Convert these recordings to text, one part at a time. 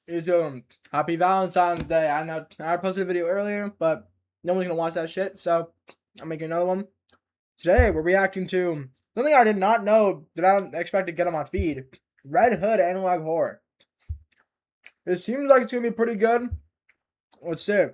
YouTube, happy Valentine's Day. I know I posted a video earlier, but no one's gonna watch that shit, so I'm making another one. Today we're reacting to something I did not know that I don't expect to get on my feed. Red Hood Analog Horror. It seems like it's gonna be pretty good. Let's see.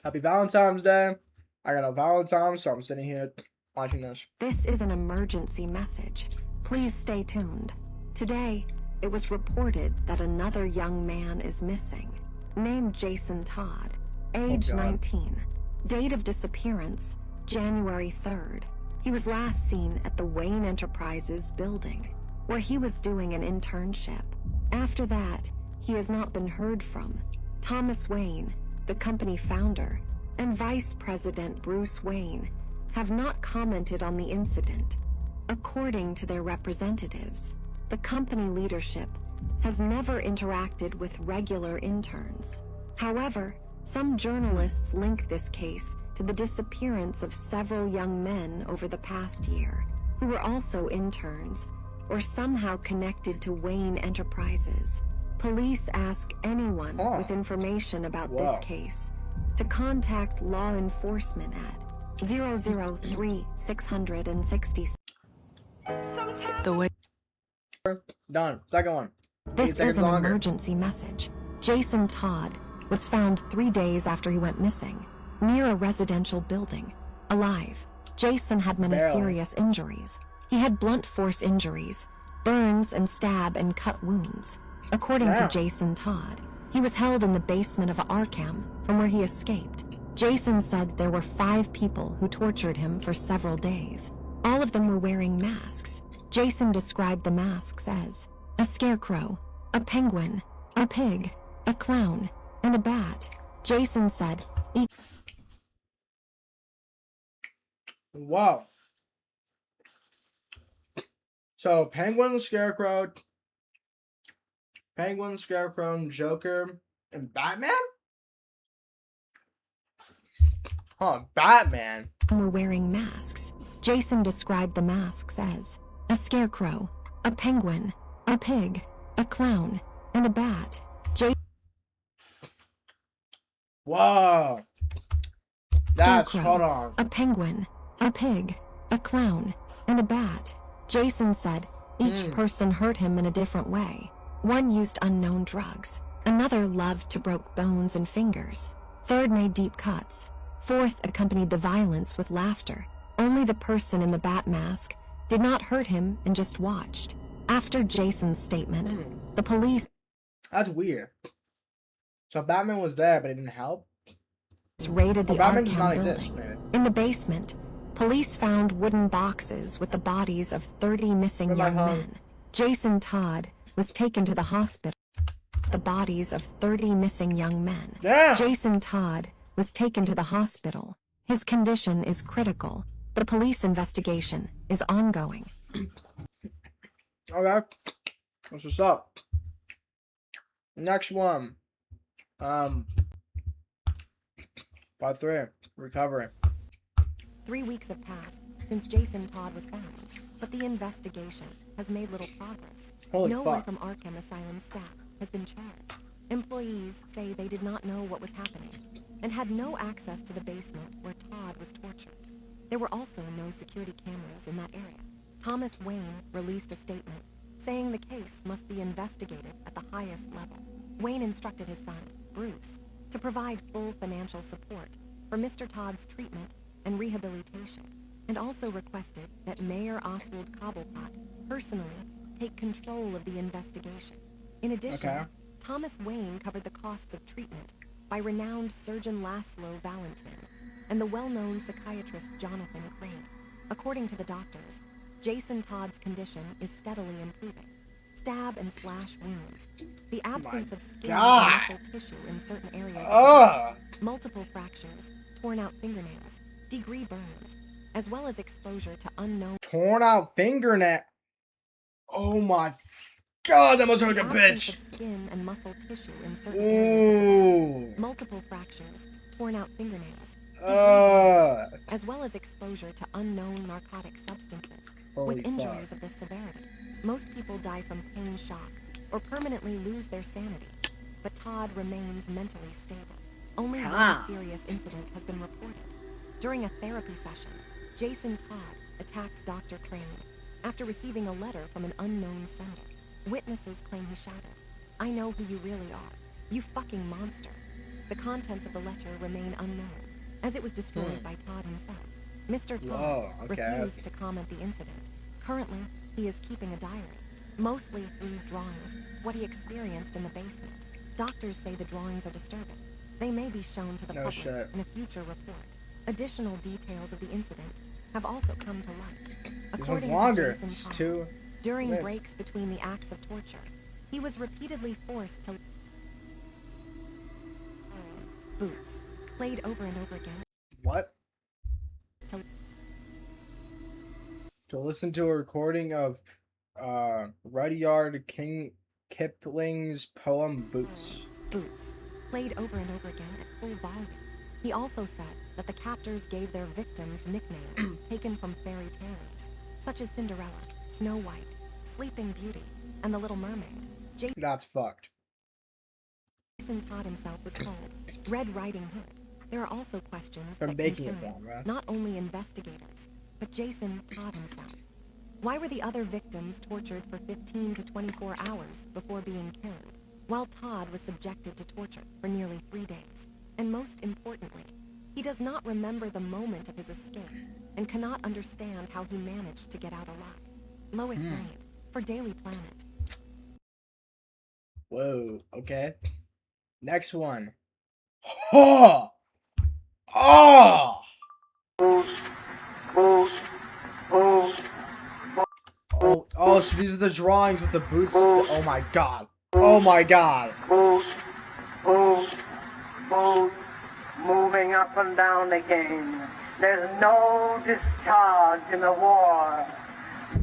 Happy Valentine's Day. I got no Valentine's, so I'm sitting here watching this. This is an emergency message. Please stay tuned. Today, it was reported that another young man is missing, named Jason Todd, age 19. Date of disappearance, January 3rd. He was last seen at the Wayne Enterprises building, where he was doing an internship. After that, he has not been heard from. Thomas Wayne, the company founder, and Vice President Bruce Wayne have not commented on the incident. According to their representatives, the company leadership has never interacted with regular interns. However, some journalists link this case to the disappearance of several young men over the past year, who were also interns or somehow connected to Wayne Enterprises. Police ask anyone with information about this case to contact law enforcement at 003 660. The way Done. Second one. This is an emergency message. Jason Todd was found 3 days after he went missing, near a residential building, alive. Jason had many serious injuries. He had blunt force injuries, burns and stab and cut wounds. According to Jason Todd, he was held in the basement of Arkham from where he escaped. Jason said there were 5 people who tortured him for several days. All of them were wearing masks. Jason described the masks as a scarecrow, a penguin, a pig, a clown, and a bat. Jason said Wow. So, Penguin, Scarecrow, Joker, and Batman? Huh, Batman. were wearing masks. Jason described the masks as a scarecrow, a penguin, a pig, a clown, and a bat. Whoa. That's, hold on. A penguin, a pig, a clown, and a bat. Jason said each person hurt him in a different way. One used unknown drugs. Another loved to broke bones and fingers. Third made deep cuts. Fourth accompanied the violence with laughter. Only the person in the bat mask did not hurt him and just watched. After Jason's statement, the police... That's weird. So Batman was there, but he didn't help? raided the Batman does not Arkham exist, building. maybe. In the basement, police found wooden boxes with the bodies of 30 missing young men. Jason Todd was taken to the hospital. The bodies of 30 missing young men. Jason Todd was taken to the hospital. His condition is critical. The police investigation is ongoing. Okay. That's what's up. Next one. Part 3. Recovery. 3 weeks have passed since Jason Todd was found, but the investigation has made little progress. No one from Arkham Asylum staff has been charged. Employees say they did not know what was happening and had no access to the basement where Todd was tortured. There were also no security cameras in that area. Thomas Wayne released a statement saying the case must be investigated at the highest level. Wayne instructed his son, Bruce, to provide full financial support for Mr. Todd's treatment and rehabilitation, and also requested that Mayor Oswald Cobblepot personally take control of the investigation. In addition, Thomas Wayne covered the costs of treatment by renowned surgeon Laszlo Valentin and the well-known psychiatrist Jonathan Crane. According to the doctors, Jason Todd's condition is steadily improving. Stab and slash wounds, the absence of skin and muscle tissue in certain areas, multiple fractures, torn out fingernails, degree burns, as well as exposure to unknown torn out fingernail. Oh my God, that must look like a bitch. Skin and muscle tissue in certain areas, multiple fractures, torn out fingernails, as well as exposure to unknown narcotic substances with injuries of this severity. Most people die from pain shock or permanently lose their sanity. But Todd remains mentally stable. Only How? one serious incident has been reported. During a therapy session, Jason Todd attacked Dr. Crane after receiving a letter from an unknown sender. Witnesses claim he shouted, "I know who you really are. You fucking monster." The contents of the letter remain unknown, as it was destroyed by Todd himself. Mr. Todd refused to comment the incident. Currently, he is keeping a diary, mostly through drawings, what he experienced in the basement. Doctors say the drawings are disturbing. They may be shown to the public in a future report. Additional details of the incident have also come to light. This one's longer. Jason It's Todd, 2 during minutes. breaks between the acts of torture, he was repeatedly forced to boots, played over and over again. What? To listen to a recording of Rudyard Kipling's poem Boots. Boots, played over and over again at full volume. He also said that the captors gave their victims nicknames taken from fairy tales, such as Cinderella, Snow White, Sleeping Beauty, and the Little Mermaid. That's fucked. Jason Todd himself was called Red Riding Hood. There are also questions From that making it concern wrong, right? not only investigators, but Jason Todd himself. Why were the other victims tortured for 15 to 24 hours before being killed, while Todd was subjected to torture for nearly 3 days? And most importantly, he does not remember the moment of his escape and cannot understand how he managed to get out alive. Lois Lane, for Daily Planet. Whoa, okay. Next one. Oh! Oh! Oh, so these are the drawings with the boots. Oh my god. Oh my god. Moving up and down again. There's no discharge in the war.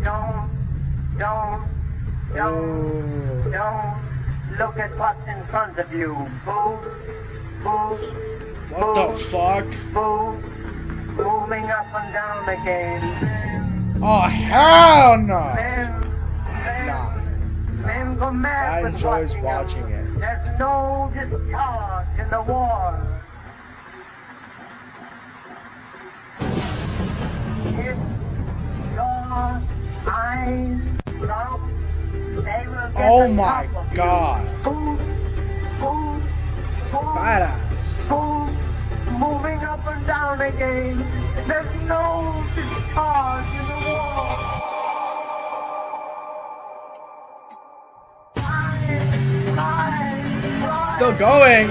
Don't look at what's in front of you. What the fuck? Moving up and down again. Oh, hell no! Men go mad I with enjoy watching it. There's no discharge in the war. If your eyes stop, they will get Oh on my top of you. god. Badass. Moving up and down again. There's no discharge in the war. Still going.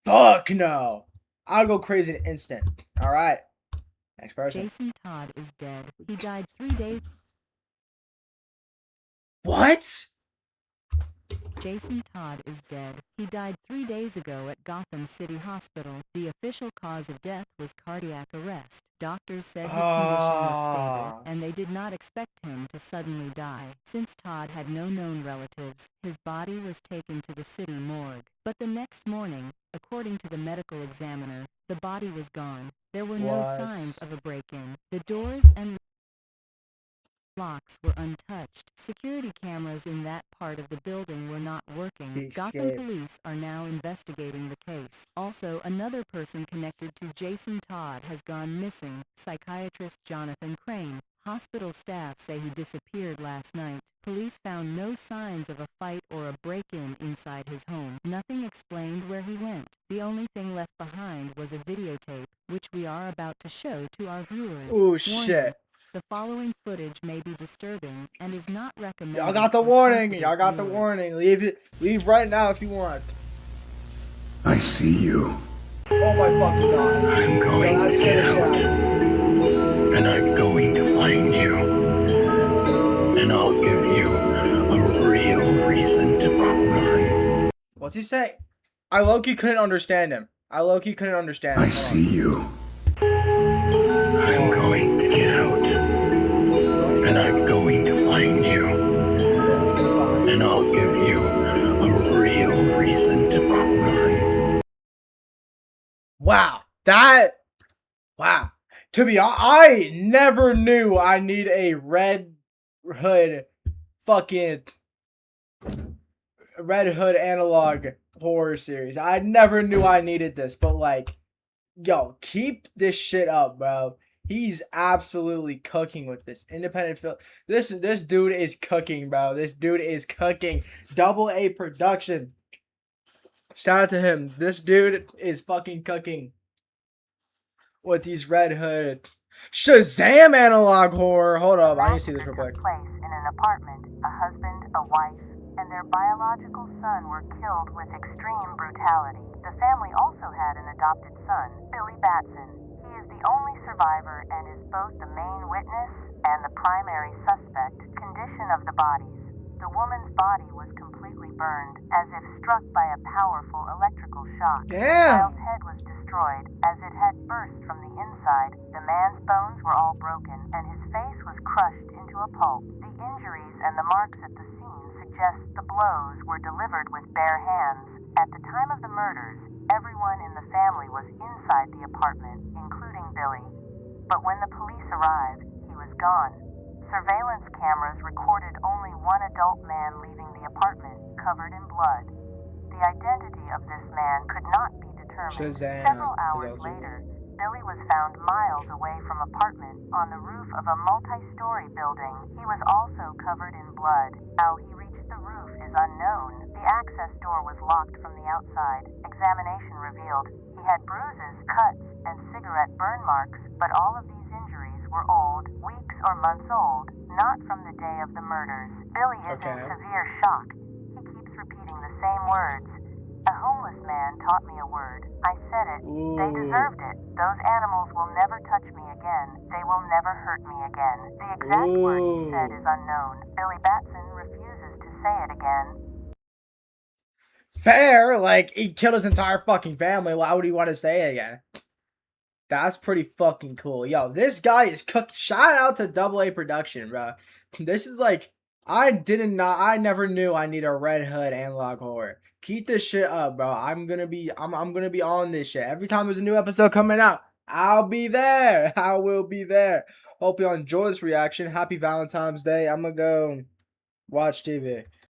Fuck no. I'll go crazy in an instant. Alright. Next person. Jason Todd is dead. He died 3 days. What? Jason Todd is dead. He died 3 days ago at Gotham City Hospital. The official cause of death was cardiac arrest. Doctors said his condition was stable, and they did not expect him to suddenly die. Since Todd had no known relatives, his body was taken to the city morgue. But the next morning, according to the medical examiner, the body was gone. There were no signs of a break-in. The doors and locks were untouched. Security cameras in that part of the building were not working. Gotham police are now investigating the case. Also, another person connected to Jason Todd has gone missing, psychiatrist Jonathan Crane. Hospital staff say he disappeared last night. Police found no signs of a fight or a break-in inside his home. Nothing explained where he went. The only thing left behind was a videotape, which we are about to show to our viewers. Oh shit. The following footage may be disturbing and is not recommended. Y'all got the warning. Y'all got the warning. Leave right now if you want. I see you. Oh my fucking god. I'm going Let's get a shot. and I'm going to find you. And I'll give you a real reason to cry. What's he say? I low-key couldn't understand him. I see you. Wow. To be honest, I never knew I need a Red Hood fucking Red Hood analog horror series. I never knew I needed this, but like, yo, keep this shit up, bro. He's absolutely cooking with this independent film. This dude is cooking, bro. This dude is cooking. Double A production. Shout out to him. This dude is fucking cooking with these Red Hood Shazam analog horror. Hold up, I need to see this real quick. Took place in an apartment. A husband, a wife, and their biological son were killed with extreme brutality. The family also had an adopted son, Billy Batson. He is the only survivor and is both the main witness and the primary suspect. Condition of the bodies. The woman's body was completely burned, as if struck by a powerful electrical shock. Damn. The child's head was destroyed, as it had burst from the inside. The man's bones were all broken, and his face was crushed into a pulp. The injuries and the marks at the scene suggest the blows were delivered with bare hands. At the time of the murders, everyone in the family was inside the apartment, including Billy. But when the police arrived, he was gone. Surveillance cameras recorded only one adult man leaving the apartment, covered in blood. The identity of this man could not be determined. Shazam. Several hours later, Billy was found miles away from apartment on the roof of a multi-story building. He was also covered in blood. How he reached the roof is unknown. The access door was locked from the outside. Examination revealed he had bruises, cuts, and cigarette burn marks, but all of these injuries were old, weeks or months old, not from the day of the murders. Billy is in severe shock. He keeps repeating the same words. A homeless man taught me a word. I said it. Ooh. They deserved it. Those animals will never touch me again. They will never hurt me again. The exact word he said is unknown. Billy Batson refuses to say it again. Fair, like, he killed his entire fucking family. Why would he want to say it again? That's pretty fucking cool. Yo, this guy is cooked. Shout out to Double A production, bro. This is like, I never knew I need a Red Hood analog horror. Keep this shit up, bro. I'm gonna be on this shit. Every time there's a new episode coming out, I'll be there. I will be there. Hope y'all enjoy this reaction. Happy Valentine's Day. I'm gonna go watch TV.